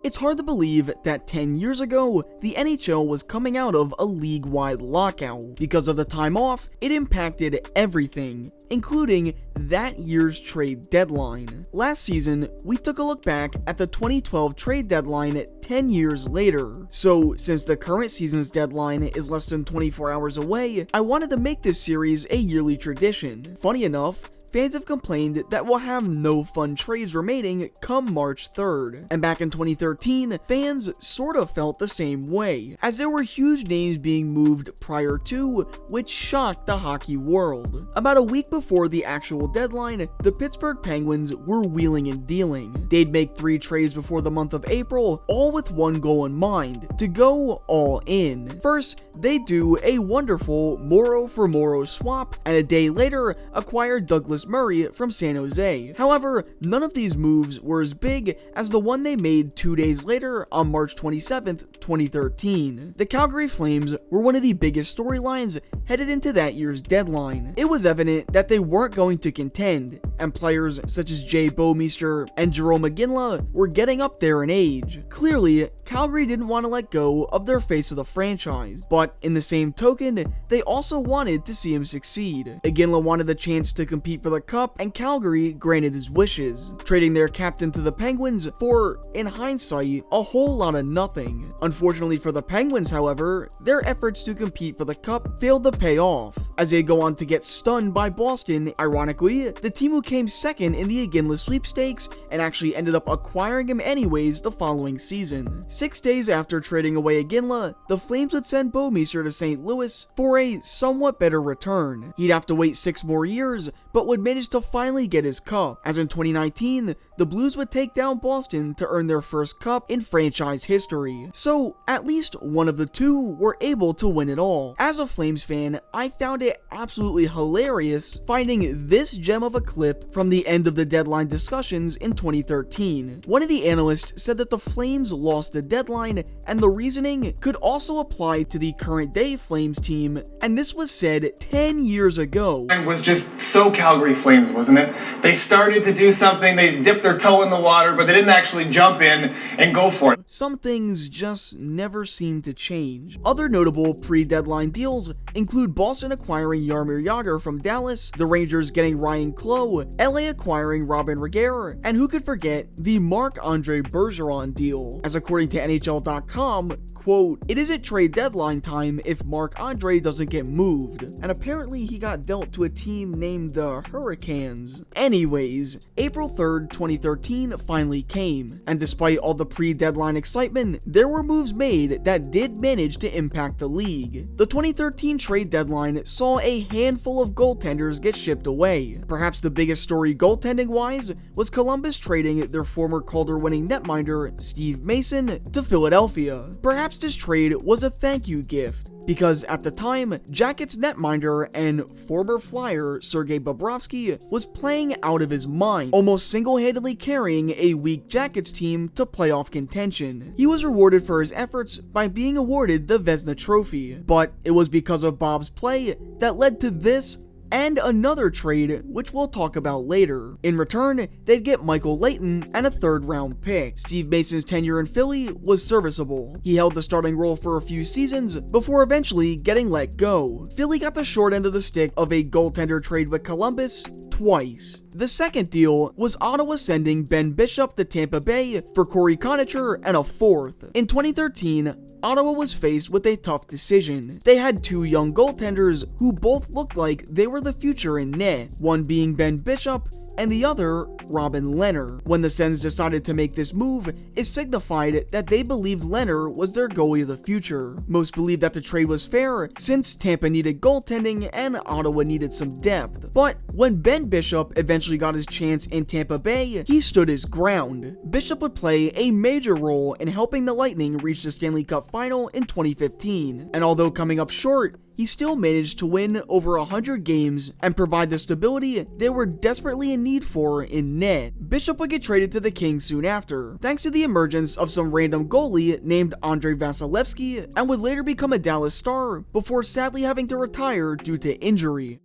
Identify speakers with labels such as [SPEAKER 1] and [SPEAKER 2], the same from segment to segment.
[SPEAKER 1] It's hard to believe that 10 years ago, the NHL was coming out of a league-wide lockout. Because of the time off, it impacted everything, including that year's trade deadline. Last season, we took a look back at the 2012 trade deadline 10 years later. So, since the current season's deadline is less than 24 hours away, I wanted to make this series a yearly tradition. Funny enough, fans have complained that we'll have no fun trades remaining come March 3rd. And back in 2013, fans sort of felt the same way, as there were huge names being moved prior to, which shocked the hockey world. About a week before the actual deadline, the Pittsburgh Penguins were wheeling and dealing. They'd make 3 trades before the month of April, all with one goal in mind: to go all in. First, they do a wonderful Moro for Moro swap, and a day later acquire Douglas Murray from San Jose. However, none of these moves were as big as the one they made 2 days later on March 27th, 2013. The Calgary Flames were one of the biggest storylines headed into that year's deadline. It was evident that they weren't going to contend, and players such as Jay Bouwmeester and Jarome Iginla were getting up there in age. Clearly, Calgary didn't want to let go of their face of the franchise, but in the same token, they also wanted to see him succeed. Iginla wanted the chance to compete for the Cup, and Calgary granted his wishes, trading their captain to the Penguins for, in hindsight, a whole lot of nothing. Unfortunately for the Penguins, however, their efforts to compete for the Cup failed to pay off, as they go on to get stunned by Boston. Ironically, the team who came second in the Iginla sweepstakes and actually ended up acquiring him anyways the following season. 6 days after trading away Iginla, the Flames would send Bouwmeester to St. Louis for a somewhat better return. He'd have to wait 6 more years, but would manage to finally get his cup, as in 2019, the Blues would take down Boston to earn their first cup in franchise history. So, at least one of the two were able to win it all. As a Flames fan, I found it absolutely hilarious finding this gem of a clip from the end of the deadline discussions in 2013. One of the analysts said that the Flames lost the deadline, and the reasoning could also apply to the current day Flames team, and this was said 10 years ago.
[SPEAKER 2] It was just so Calgary Flames, wasn't it? They started to do something, they dipped their toe in the water, but they didn't actually jump in and go for it.
[SPEAKER 1] Some things just never seem to change. Other notable pre-deadline deals include Boston acquiring Jaromir Jagr from Dallas, the Rangers getting Ryan Clough, LA acquiring Robin Regehr, and who could forget the Marc-Andre Bergeron deal, as according to NHL.com, quote, "It isn't trade deadline time if Marc-Andre doesn't get moved," and apparently he got dealt to a team named the Hurricanes. Anyways, April 3rd, 2013 finally came, and despite all the pre-deadline excitement, there were moves made that did manage to impact the league. The 2013 trade deadline saw a handful of goaltenders get shipped away. Perhaps the biggest story goaltending-wise was Columbus trading their former Calder-winning netminder Steve Mason to Philadelphia. Perhaps this trade was a thank you gift, because at the time, Jackets netminder and former Flyer Sergei Bobrovsky was playing out of his mind, almost single-handedly carrying a weak Jackets team to playoff contention. He was rewarded for his efforts by being awarded the Vezina Trophy, but it was because of Bob's play that led to this and another trade, which we'll talk about later. In return, they'd get Michael Leighton and a 3rd-round pick. Steve Mason's tenure in Philly was serviceable. He held the starting role for a few seasons before eventually getting let go. Philly got the short end of the stick of a goaltender trade with Columbus twice. The second deal was Ottawa sending Ben Bishop to Tampa Bay for Corey Conacher and a 4th. In 2013, Ottawa was faced with a tough decision. They had 2 young goaltenders who both looked like they were the future in net, one being Ben Bishop and the other Robin Lehner. When the Sens decided to make this move, it signified that they believed Lehner was their goalie of the future. Most believed that the trade was fair, since Tampa needed goaltending and Ottawa needed some depth. But when Ben Bishop eventually got his chance in Tampa Bay, he stood his ground. Bishop would play a major role in helping the Lightning reach the Stanley Cup final in 2015, and although coming up short, he still managed to win over 100 games and provide the stability they were desperately in need for in net. Bishop would get traded to the Kings soon after, thanks to the emergence of some random goalie named Andrei Vasilevsky, and would later become a Dallas star before sadly having to retire due to injury.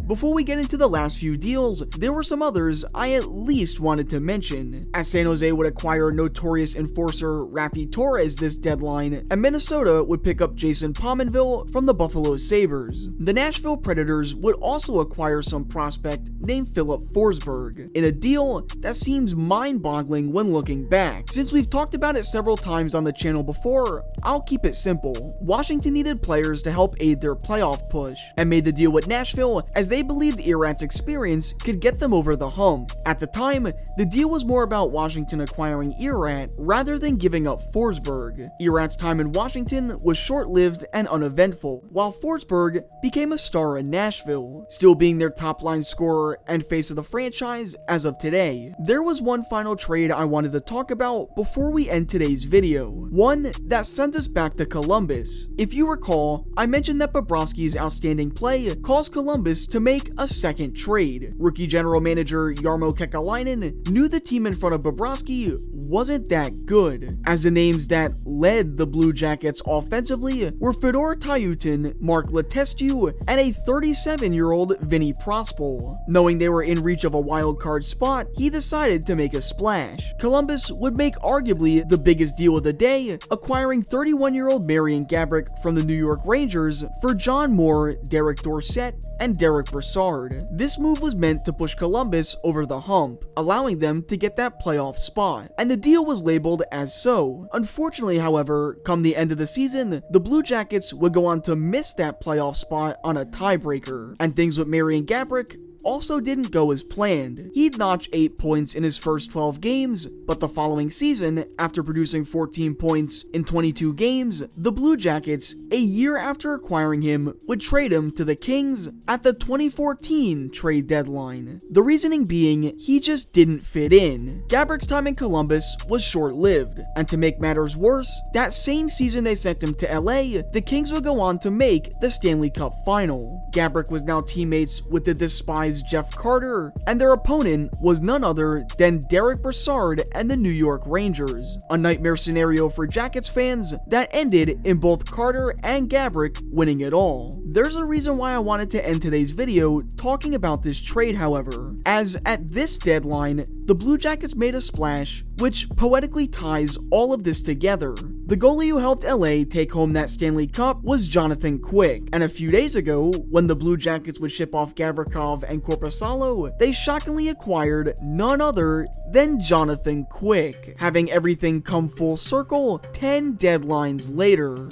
[SPEAKER 1] Before we get into the last few deals, there were some others I at least wanted to mention, as San Jose would acquire notorious enforcer Rafi Torres this deadline, and Minnesota would pick up Jason Pominville from the Buffalo Sabres. The Nashville Predators would also acquire some prospect named Philip Forsberg, in a deal that seems mind-boggling when looking back. Since we've talked about it several times on the channel before, I'll keep it simple. Washington needed players to help aid their playoff push, and made the deal with Nashville as they believed Irat's experience could get them over the hump. At the time, the deal was more about Washington acquiring Irat rather than giving up Forsberg. Irat's time in Washington was short-lived and uneventful, while Forsberg became a star in Nashville, still being their top-line scorer and face of the franchise as of today. There was one final trade I wanted to talk about before we end today's video, one that sent us back to Columbus. If you recall, I mentioned that Bobrovsky's outstanding play caused Columbus to make a second trade. Rookie general manager Jarmo Kekalainen knew the team in front of Bobrovsky wasn't that good, as the names that led the Blue Jackets offensively were Fedor Tyutin, Mark Letestu, and a 37-year-old Vinny Prospal. Knowing they were in reach of a wild card spot, he decided to make a splash. Columbus would make arguably the biggest deal of the day, acquiring 31-year-old Marian Gaborik from the New York Rangers for John Moore, Derek Dorsett, and Derek Brassard. This move was meant to push Columbus over the hump, allowing them to get that playoff spot, and the deal was labeled as so. Unfortunately, however, come the end of the season, the Blue Jackets would go on to miss that playoff spot on a tiebreaker, and things with Marian Gaborik also didn't go as planned. He'd notch 8 points in his first 12 games, but the following season, after producing 14 points in 22 games, the Blue Jackets, a year after acquiring him, would trade him to the Kings at the 2014 trade deadline. The reasoning being, he just didn't fit in. Gaborik's time in Columbus was short-lived, and to make matters worse, that same season they sent him to LA, the Kings would go on to make the Stanley Cup final. Gaborik was now teammates with the despised Jeff Carter, and their opponent was none other than Derek Brassard and the New York Rangers. A nightmare scenario for Jackets fans that ended in both Carter and Gaborik winning it all. There's a reason why I wanted to end today's video talking about this trade, however, as at this deadline, the Blue Jackets made a splash, which poetically ties all of this together. The goalie who helped LA take home that Stanley Cup was Jonathan Quick, and a few days ago, when the Blue Jackets would ship off Gavrikov and Korpisalo, they shockingly acquired none other than Jonathan Quick, having everything come full circle 10 deadlines later.